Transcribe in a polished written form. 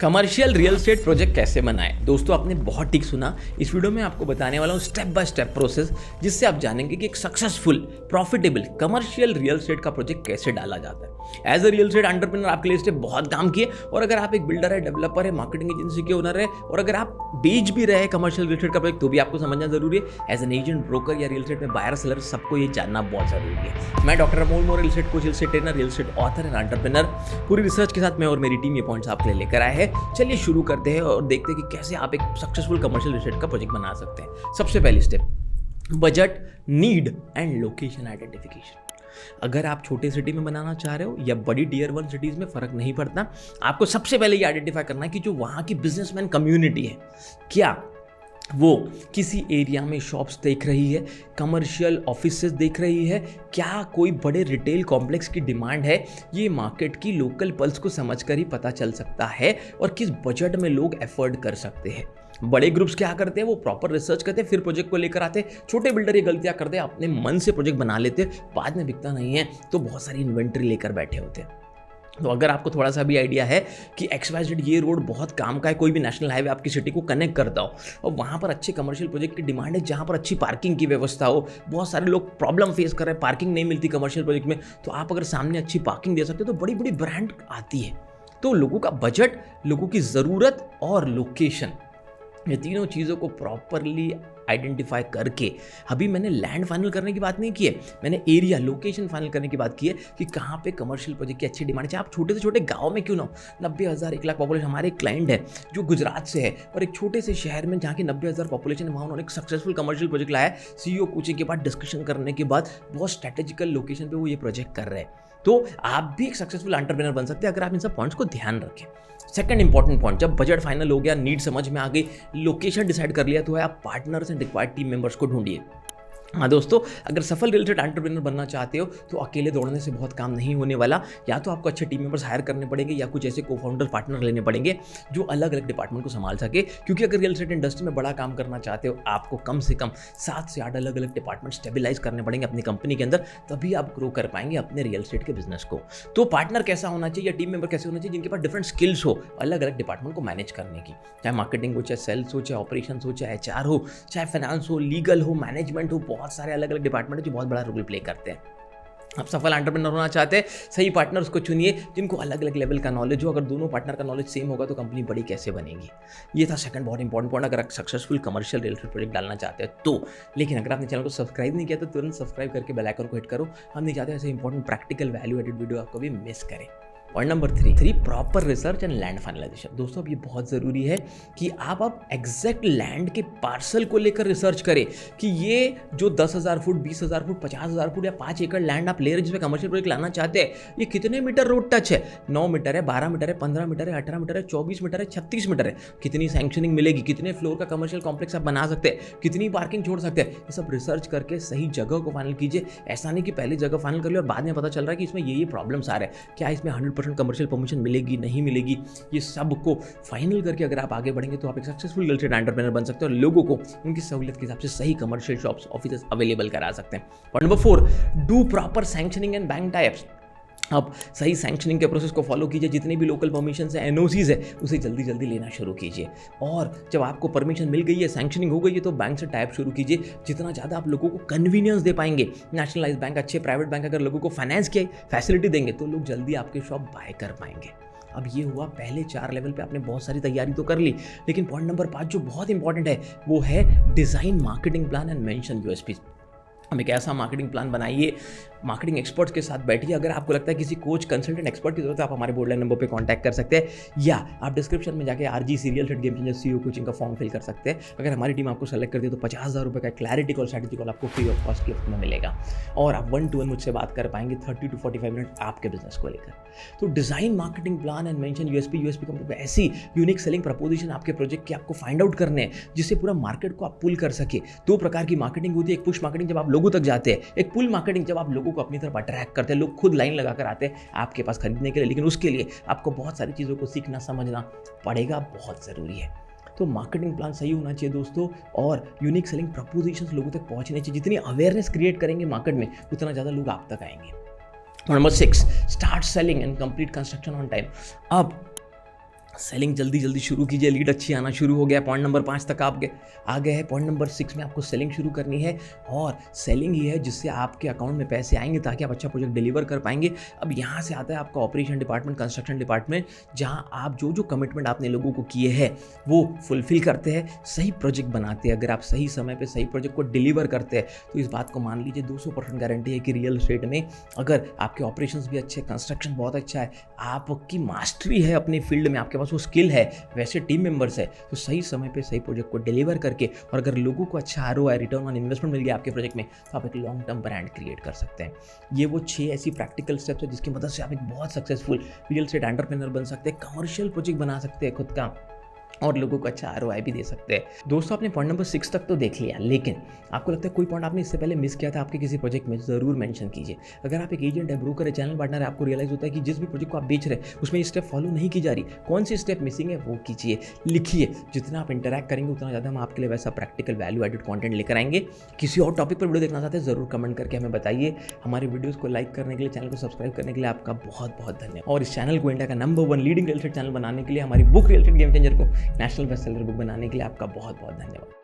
Commercial real estate project कैसे बनाएं। दोस्तों आपने बहुत ठीक सुना। इस वीडियो में आपको बताने वाला हूँ स्टेप बाय स्टेप प्रोसेस, जिससे आप जानेंगे कि एक successful profitable commercial real estate का प्रोजेक्ट कैसे डाला जाता है। As a real estate entrepreneur आपके लिए स्टेप बहुत काम किए, और अगर आप एक बिल्डर है, डेवलपर है, मार्केटिंग एजेंसी के ओनर है, और अगर आप बेच भी रहे हैं कमर्शियल रियल एस्टेट का प्रोजेक्ट, तो भी आपको समझना जरूरी है। एज एन एजेंट, ब्रोकर या रियल एस्टेट में बायर सेलर, सबको ये जानना बहुत जरूरी है। मैं doctor Amol more, real estate coach, real estate trainer, real estate author and entrepreneur, पूरी रिसर्च के साथ मैं और मेरी टीम ये पॉइंट्स आपके लिए लेकर आए हैं। चलिए शुरू करते हैं और देखते हैं कि कैसे आप एक सक्सेसफुल कमर्शियल रियल एस्टेट का प्रोजेक्ट बना सकते हैं। सबसे पहली step, budget, need and location identification. अगर आप छोटे सिटी में बनाना चाह रहे हो या बड़ी टियर 1 सिटीज में, फर्क नहीं पड़ता। आपको सबसे पहले ये आइडेंटिफाई करना है कि जो वहाँ की बिजनेसमैन कम्युनिटी है, क्या वो किसी एरिया में शॉप्स देख रही है, कमर्शियल ऑफिसेज देख रही है, क्या कोई बड़े रिटेल कॉम्प्लेक्स की डिमांड है। ये मार्केट की लोकल पल्स को समझकर ही पता चल सकता है, और किस बजट में लोग एफोर्ड कर सकते हैं। बड़े ग्रुप्स क्या करते हैं, वो प्रॉपर रिसर्च करते हैं, फिर प्रोजेक्ट को लेकर आते हैं। छोटे बिल्डर ये गलतियां करते हैं, अपने मन से प्रोजेक्ट बना लेते हैं, बाद में बिकता नहीं है, तो बहुत सारी इन्वेंट्री लेकर बैठे होते हैं। तो अगर आपको थोड़ा सा भी आइडिया है कि XYZ ये रोड बहुत काम का है, कोई भी नेशनल हाईवे आपकी सिटी को कनेक्ट करता हो, और वहाँ पर अच्छे कमर्शियल प्रोजेक्ट की डिमांड है, जहाँ पर अच्छी पार्किंग की व्यवस्था हो, बहुत सारे लोग प्रॉब्लम फेस कर रहे हैं, पार्किंग नहीं मिलती कमर्शियल प्रोजेक्ट में, तो आप अगर सामने अच्छी पार्किंग दे सकते हो तो बड़ी बड़ी ब्रांड आती है। तो लोगों का बजट, लोगों की ज़रूरत और लोकेशन, ये तीनों चीज़ों को प्रॉपरली आइडेंटिफाई करके, अभी मैंने लैंड फाइनल करने की बात नहीं की है, मैंने एरिया, लोकेशन फाइनल करने की बात की है कि कहाँ पे कमर्शियल प्रोजेक्ट की अच्छी डिमांड है। आप छोटे से छोटे गांव में क्यों ना हो, 90,000 1 लाख पॉपुलेशन, हमारे एक क्लाइंट है जो गुजरात से है, और एक छोटे से शहर में जहाँ की 90,000 पॉपुलेशन है, वहाँ उन्होंने एक सक्सेसफुल कमर्शियल प्रोजेक्ट लाया है। CEO कोचिंग के बाद, डिस्कशन करने के बाद, बहुत स्ट्रेटेजिकल लोकेशन पर वो ये प्रोजेक्ट कर रहे हैं। तो आप भी एक सक्सेसफुल एंटरप्रेन्योर बन सकते हैं अगर आप इन सब पॉइंट्स को ध्यान रखें। सेकंड इंपॉर्टेंट पॉइंट, जब बजट फाइनल हो गया, नीड समझ में आ गई, लोकेशन डिसाइड कर लिया, तो है आप partners and required team members को ढूंढिए। हाँ दोस्तों, अगर सफल रियल एस्टेट एंटरप्रेन्योर बनना चाहते हो तो अकेले दौड़ने से बहुत काम नहीं होने वाला। या तो आपको अच्छे टीम मेंबर्स हायर करने पड़ेंगे, या कुछ ऐसे को-फाउंडर पार्टनर लेने पड़ेंगे जो अलग अलग डिपार्टमेंट को संभाल सके। क्योंकि अगर रियल एस्टेट इंडस्ट्री में बड़ा काम करना चाहते हो, आपको कम से कम 7 से 8 अलग अलग डिपार्टमेंट स्टेबलाइज करने पड़ेंगे अपनी कंपनी के अंदर, तभी आप ग्रो कर पाएंगे अपने रियल एस्टेट के बिजनेस को। तो पार्टनर कैसा होना चाहिए, या टीम मेंबर कैसे होना चाहिए, जिनके पास डिफरेंट स्किल्स हो अलग अलग डिपार्टमेंट को मैनेज करने की, चाहे मार्केटिंग हो, चाहे सेल्स हो, चाहे ऑपरेशन हो, चाहे HR हो, चाहे फाइनेंस हो, लीगल हो, मैनेजमेंट हो, बहुत सारे अलग अलग डिपार्टमेंट जो बहुत बड़ा रोल प्ले करते हैं। आप सफल एंटरप्रेन्योर होना चाहते हैं, सही पार्टनर्स को चुनिए जिनको अलग अलग लेवल का नॉलेज हो। अगर दोनों पार्टनर का नॉलेज सेम होगा तो कंपनी बड़ी कैसे बनेगी। ये था सेकंड बहुत इंपॉर्टेंट पॉइंट, अगर आप successful commercial real estate project डालना चाहते हैं तो। लेकिन अगर आपने चैनल को सब्सक्राइब नहीं किया तो तुरंत सब्सक्राइब करके बेल आइकन को हिट करो। हम नहीं चाहते ऐसे important practical value added video आपको भी मिस करें। Point number 3, proper research and land finalization. दोस्तों अब ये बहुत ज़रूरी है कि आप अब एग्जैक्ट लैंड के पार्सल को लेकर रिसर्च करें कि ये जो 10,000 फुट, 20,000 फुट, 50,000 फुट या 5 एकड़ लैंड आप ले रहे हैं, जिसमें कमर्शियल प्रोजेक्ट लाना चाहते हैं, ये कितने मीटर रोड टच है। 9 मीटर है, 12 मीटर है, 15 मीटर है, 18 मीटर है, 24 मीटर है, 36 मीटर है, कितनी सैंक्शनिंग मिलेगी, कितने फ्लोर का कमर्शियल कॉम्प्लेक्स आप बना सकते हैं, कितनी पार्किंग छोड़ सकते हैं। ये सब रिसर्च करके सही जगह को फाइनल कीजिए। ऐसा नहीं कि पहले जगह फाइनल कर लिया और बाद में पता चल रहा है कि इसमें ये प्रॉब्लम्स आ रहे हैं, क्या इसमें 100% कमर्शियल परमिशन मिलेगी, नहीं मिलेगी। ये सब को फाइनल करके अगर आप आगे बढ़ेंगे तो आप एक सक्सेसफुल रियल एस्टेट एंटरप्रेन्योर बन सकते हैं, और लोगों को उनकी सहूलियत के हिसाब से सही कमर्शियल शॉप्स, ऑफिसेस अवेलेबल करा सकते हैं। Point number 4, do proper sanctioning and bank types. आप सही सैंक्शनिंग के प्रोसेस को फॉलो कीजिए। जितनी भी लोकल परमिशन है, NOCs है, उसे जल्दी जल्दी लेना शुरू कीजिए। और जब आपको परमिशन मिल गई है, सैंक्शनिंग हो गई है, तो बैंक से टाइप शुरू कीजिए। जितना ज़्यादा आप लोगों को कन्वीनियंस दे पाएंगे, नेशनलाइज बैंक, अच्छे प्राइवेट बैंक अगर लोगों को फाइनेंस की फैसिलिटी देंगे, तो लोग जल्दी आपके शॉप बाय कर पाएंगे। अब ये हुआ पहले 4 लेवल पे आपने बहुत सारी तैयारी तो कर ली, लेकिन पॉइंट नंबर 5 जो बहुत इंपॉर्टेंट है वो है design marketing plan and mention USP। हम एक ऐसा मार्केटिंग प्लान बनाइए, मार्केटिंग एक्सपर्ट्स के साथ बैठिए। अगर आपको लगता है किसी कोच, कंसल्टेंट, एक्सपर्ट की जरूरत है, आप हमारे बोर्ड लाइन नंबर पे कांटेक्ट कर सकते हैं, या आप डिस्क्रिप्शन में जाके RGC real estate game changer CEO coaching का फॉर्म फिल कर सकते हैं। अगर हमारी टीम आपको सेलेक्ट करती है तो 50,000 रुपये का क्लैरिटी कॉल, स्ट्रैटेजी कॉल आपको फ्री ऑफ कॉस्ट गिफ्ट में मिलेगा, और आप 1-to-1 मुझसे बात कर पाएंगे 30 to 45 मिनट आपके बिजनेस को लेकर। तो design marketing plan and mention USP company पे ऐसी यूनिक सेलिंग प्रपोजिशन आपके प्रोजेक्ट की आपको फाइंड आउट करने हैं, जिससे पूरा मार्केट को आप पुल कर सके। 2 प्रकार की मार्केटिंग होती है, एक पुश मार्केटिंग जब आप लोगों तक जाते हैं, एक पुल मार्केटिंग जब आप लोगों को अपनी तरफ अट्रैक्ट करते हैं, लोग खुद लाइन लगाकर आते हैं आपके पास खरीदने के लिए। लेकिन उसके लिए आपको बहुत सारी चीज़ों को सीखना, समझना पड़ेगा, बहुत ज़रूरी है। तो मार्केटिंग प्लान सही होना चाहिए दोस्तों, और यूनिक सेलिंग प्रपोजिशंस लोगों तक पहुंचने चाहिए। जितनी अवेयरनेस क्रिएट करेंगे मार्केट में, उतना ज़्यादा लोग आप तक आएंगे। Number 6, start selling and complete construction on time. अब सेलिंग जल्दी जल्दी शुरू कीजिए, लीड अच्छी आना शुरू हो गया, पॉइंट नंबर 5 तक आप आ गए हैं। पॉइंट नंबर 6 में आपको सेलिंग शुरू करनी है, और सेलिंग ही है जिससे आपके अकाउंट में पैसे आएंगे ताकि आप अच्छा प्रोजेक्ट डिलीवर कर पाएंगे। अब यहाँ से आता है आपका ऑपरेशन डिपार्टमेंट, कंस्ट्रक्शन डिपार्टमेंट, जहाँ आप जो जो कमिटमेंट आपने लोगों को किए हैं वो फुलफिल करते हैं, सही प्रोजेक्ट बनाते हैं। अगर आप सही समय पर सही प्रोजेक्ट को डिलीवर करते हैं तो इस बात को मान लीजिए 200% गारंटी है कि रियल एस्टेट में अगर आपके ऑपरेशंस भी अच्छे, कंस्ट्रक्शन बहुत अच्छा है, आपकी मास्टरी है अपने फील्ड में, आपके पास वो स्किल है, वैसे टीम मेंबर्स है, तो सही समय पे सही प्रोजेक्ट को डिलीवर करके, और अगर लोगों को अच्छा ROI, रिटर्न ऑन इन्वेस्टमेंट मिल गया आपके प्रोजेक्ट में, तो आप एक लॉन्ग टर्म ब्रांड क्रिएट कर सकते हैं। ये वो 6 ऐसी प्रैक्टिकल स्टेप्स है जिसकी मदद से आप एक बहुत सक्सेसफुल रियल एस्टेट एंटरप्रेन्योर बन सकते हैं, कमर्शियल प्रोजेक्ट बना सकते हैं खुद का, और लोगों को अच्छा ROI भी दे सकते हैं। दोस्तों, आपने पॉइंट नंबर 6 तक तो देख लिया, लेकिन आपको लगता है कोई पॉइंट आपने इससे पहले मिस किया था आपके किसी प्रोजेक्ट में, ज़रूर मेंशन कीजिए। अगर आप एक एजेंट है, ब्रोकर है, चैनल पार्टनर है, आपको रियलाइज होता है कि जिस भी प्रोजेक्ट को आप बेच रहे हैं उसमें ये स्टेप फॉलो नहीं की जा रही, कौन सी स्टेप मिसिंग है वो कीजिए, लिखिए। जितना आप इंटरैक्ट करेंगे उतना ज़्यादा हम आपके लिए वैसा प्रैक्टिकल वैल्यू एडेड कंटेंट लेकर आएंगे। किसी और टॉपिक पर वीडियो देखना चाहते हैं ज़रूर कमेंट करके हमें बताइए। हमारे वीडियोज़ को लाइक करने के लिए, चैनल को सब्सक्राइब करने के लिए आपका बहुत बहुत धन्यवाद। और इस चैनल को इंडिया का number 1 leading real estate channel बनाने के लिए, हमारी book real estate game changer को नेशनल बेस्ट सेलर बुक बनाने के लिए आपका बहुत बहुत धन्यवाद।